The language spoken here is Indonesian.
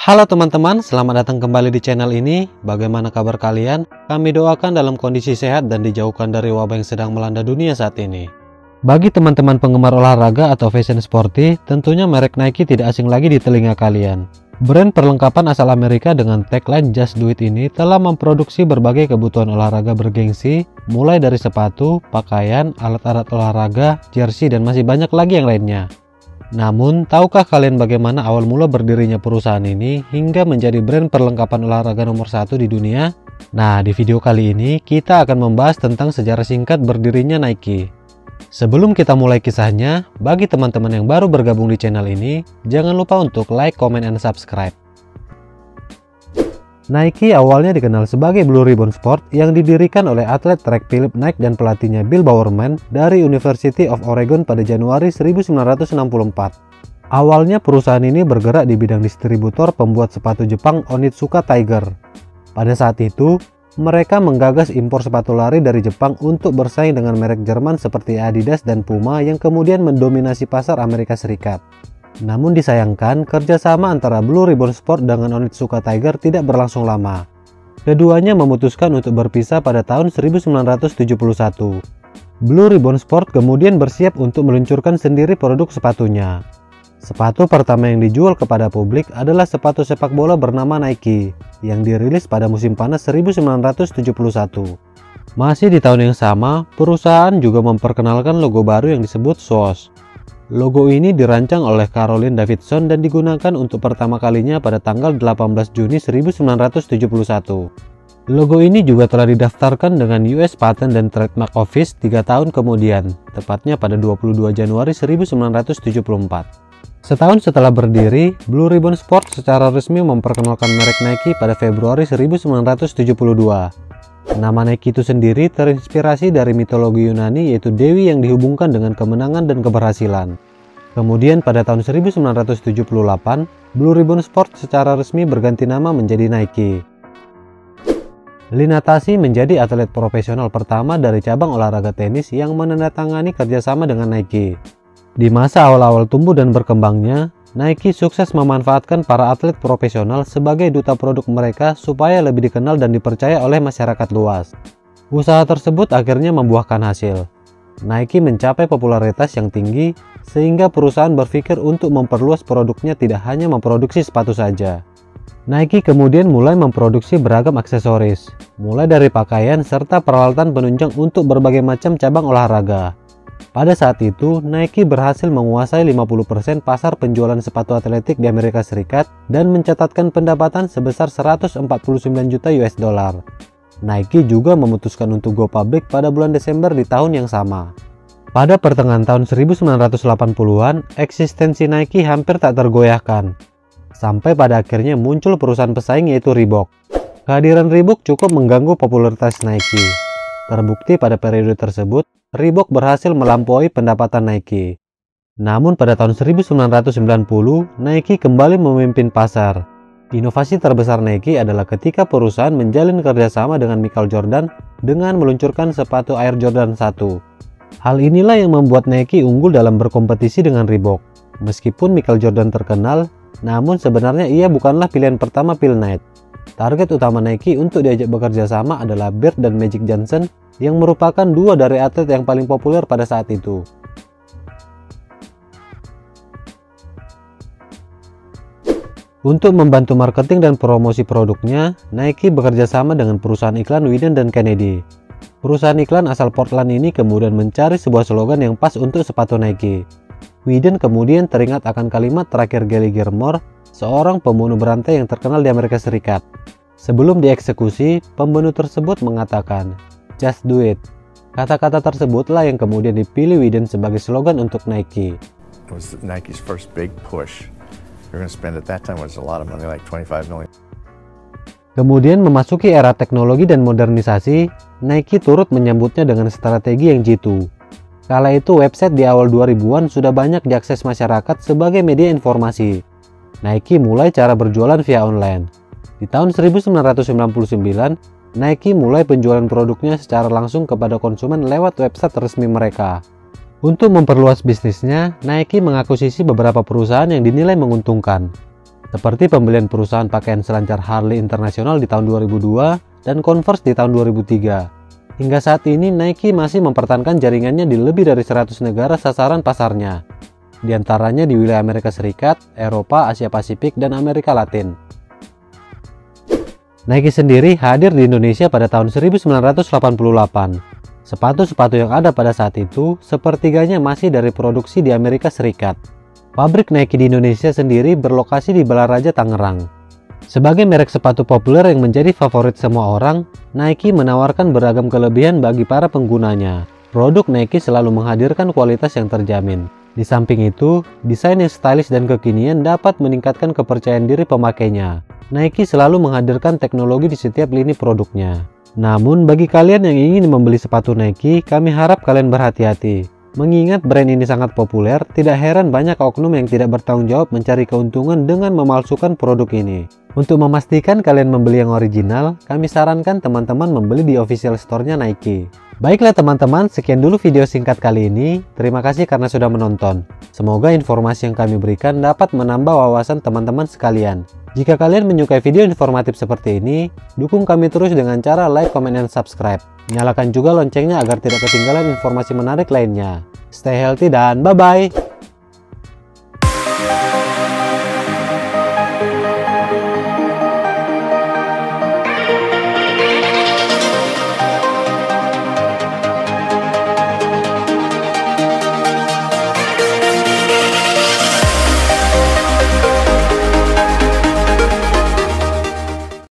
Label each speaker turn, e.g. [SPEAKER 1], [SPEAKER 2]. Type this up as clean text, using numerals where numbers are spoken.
[SPEAKER 1] Halo teman-teman, selamat datang kembali di channel ini. Bagaimana kabar kalian? Kami doakan dalam kondisi sehat dan dijauhkan dari wabah yang sedang melanda dunia saat ini. Bagi teman-teman penggemar olahraga atau fashion sporty, tentunya merek Nike tidak asing lagi di telinga kalian. Brand perlengkapan asal Amerika dengan tagline Just Do It ini telah memproduksi berbagai kebutuhan olahraga bergengsi, mulai dari sepatu, pakaian, alat-alat olahraga, jersey, dan masih banyak lagi yang lainnya. Namun, tahukah kalian bagaimana awal mula berdirinya perusahaan ini hingga menjadi brand perlengkapan olahraga nomor 1 di dunia? Nah, di video kali ini kita akan membahas tentang sejarah singkat berdirinya Nike. Sebelum kita mulai kisahnya, bagi teman-teman yang baru bergabung di channel ini, jangan lupa untuk like, comment, and subscribe. Nike awalnya dikenal sebagai Blue Ribbon Sport yang didirikan oleh atlet track Philip Knight dan pelatihnya Bill Bowerman dari University of Oregon pada Januari 1964. Awalnya perusahaan ini bergerak di bidang distributor pembuat sepatu Jepang Onitsuka Tiger. Pada saat itu, mereka menggagas impor sepatu lari dari Jepang untuk bersaing dengan merek Jerman seperti Adidas dan Puma yang kemudian mendominasi pasar Amerika Serikat. Namun disayangkan, kerjasama antara Blue Ribbon Sport dengan Onitsuka Tiger tidak berlangsung lama. Keduanya memutuskan untuk berpisah pada tahun 1971. Blue Ribbon Sport kemudian bersiap untuk meluncurkan sendiri produk sepatunya. Sepatu pertama yang dijual kepada publik adalah sepatu sepak bola bernama Nike, yang dirilis pada musim panas 1971. Masih di tahun yang sama, perusahaan juga memperkenalkan logo baru yang disebut Swoosh. Logo ini dirancang oleh Caroline Davidson dan digunakan untuk pertama kalinya pada tanggal 18 Juni 1971. Logo ini juga telah didaftarkan dengan US Patent and Trademark Office 3 tahun kemudian, tepatnya pada 22 Januari 1974. Setahun setelah berdiri, Blue Ribbon Sport secara resmi memperkenalkan merek Nike pada Februari 1972. Nama Nike itu sendiri terinspirasi dari mitologi Yunani, yaitu dewi yang dihubungkan dengan kemenangan dan keberhasilan. Kemudian pada tahun 1978, Blue Ribbon Sport secara resmi berganti nama menjadi Nike. Linatasi menjadi atlet profesional pertama dari cabang olahraga tenis yang menandatangani kerjasama dengan Nike. Di masa awal-awal tumbuh dan berkembangnya, Nike sukses memanfaatkan para atlet profesional sebagai duta produk mereka supaya lebih dikenal dan dipercaya oleh masyarakat luas. Usaha tersebut akhirnya membuahkan hasil. Nike mencapai popularitas yang tinggi sehingga perusahaan berpikir untuk memperluas produknya, tidak hanya memproduksi sepatu saja. Nike kemudian mulai memproduksi beragam aksesoris, mulai dari pakaian serta peralatan penunjang untuk berbagai macam cabang olahraga. Pada saat itu, Nike berhasil menguasai 50% pasar penjualan sepatu atletik di Amerika Serikat dan mencatatkan pendapatan sebesar 149 juta US dollar. Nike juga memutuskan untuk go public pada bulan Desember di tahun yang sama. Pada pertengahan tahun 1980-an, eksistensi Nike hampir tak tergoyahkan. Sampai pada akhirnya muncul perusahaan pesaing yaitu Reebok. Kehadiran Reebok cukup mengganggu popularitas Nike. Terbukti pada periode tersebut, Reebok berhasil melampaui pendapatan Nike. Namun pada tahun 1990, Nike kembali memimpin pasar. Inovasi terbesar Nike adalah ketika perusahaan menjalin kerjasama dengan Michael Jordan dengan meluncurkan sepatu Air Jordan 1. Hal inilah yang membuat Nike unggul dalam berkompetisi dengan Reebok. Meskipun Michael Jordan terkenal, namun sebenarnya ia bukanlah pilihan pertama Phil Knight. Target utama Nike untuk diajak bekerja sama adalah Bird dan Magic Johnson yang merupakan dua dari atlet yang paling populer pada saat itu. Untuk membantu marketing dan promosi produknya, Nike bekerja sama dengan perusahaan iklan Wieden dan Kennedy. Perusahaan iklan asal Portland ini kemudian mencari sebuah slogan yang pas untuk sepatu Nike. Wieden kemudian teringat akan kalimat terakhir Gary Gilmore, seorang pembunuh berantai yang terkenal di Amerika Serikat. Sebelum dieksekusi, pembunuh tersebut mengatakan, "Just do it." Kata-kata tersebutlah yang kemudian dipilih Wieden sebagai slogan untuk Nike.
[SPEAKER 2] It was Nike's first big push. You're going to spend at that time was a lot of money, like 25 million.
[SPEAKER 1] Kemudian memasuki era teknologi dan modernisasi, Nike turut menyambutnya dengan strategi yang jitu. Kala itu website di awal 2000-an sudah banyak diakses masyarakat sebagai media informasi. Nike mulai cara berjualan via online. Di tahun 1999, Nike mulai penjualan produknya secara langsung kepada konsumen lewat website resmi mereka. Untuk memperluas bisnisnya, Nike mengakuisisi beberapa perusahaan yang dinilai menguntungkan. seperti pembelian perusahaan pakaian selancar Harley International di tahun 2002 dan Converse di tahun 2003. Hingga saat ini Nike masih mempertahankan jaringannya di lebih dari 100 negara sasaran pasarnya, di antaranya di wilayah Amerika Serikat, Eropa, Asia Pasifik, dan Amerika Latin. Nike sendiri hadir di Indonesia pada tahun 1988. Sepatu-sepatu yang ada pada saat itu, sepertiganya masih dari produksi di Amerika Serikat. Pabrik Nike di Indonesia sendiri berlokasi di Balaraja, Tangerang. Sebagai merek sepatu populer yang menjadi favorit semua orang, Nike menawarkan beragam kelebihan bagi para penggunanya. Produk Nike selalu menghadirkan kualitas yang terjamin. Di samping itu, desain yang stylish dan kekinian dapat meningkatkan kepercayaan diri pemakainya. Nike selalu menghadirkan teknologi di setiap lini produknya. Namun bagi kalian yang ingin membeli sepatu Nike, kami harap kalian berhati-hati. Mengingat brand ini sangat populer, tidak heran banyak oknum yang tidak bertanggung jawab mencari keuntungan dengan memalsukan produk ini. Untuk memastikan kalian membeli yang original, kami sarankan teman-teman membeli di official store-nya Nike. Baiklah teman-teman, sekian dulu video singkat kali ini. Terima kasih karena sudah menonton. Semoga informasi yang kami berikan dapat menambah wawasan teman-teman sekalian. Jika kalian menyukai video informatif seperti ini, dukung kami terus dengan cara like, comment, dan subscribe. Nyalakan juga loncengnya agar tidak ketinggalan informasi menarik lainnya. Stay healthy dan bye-bye!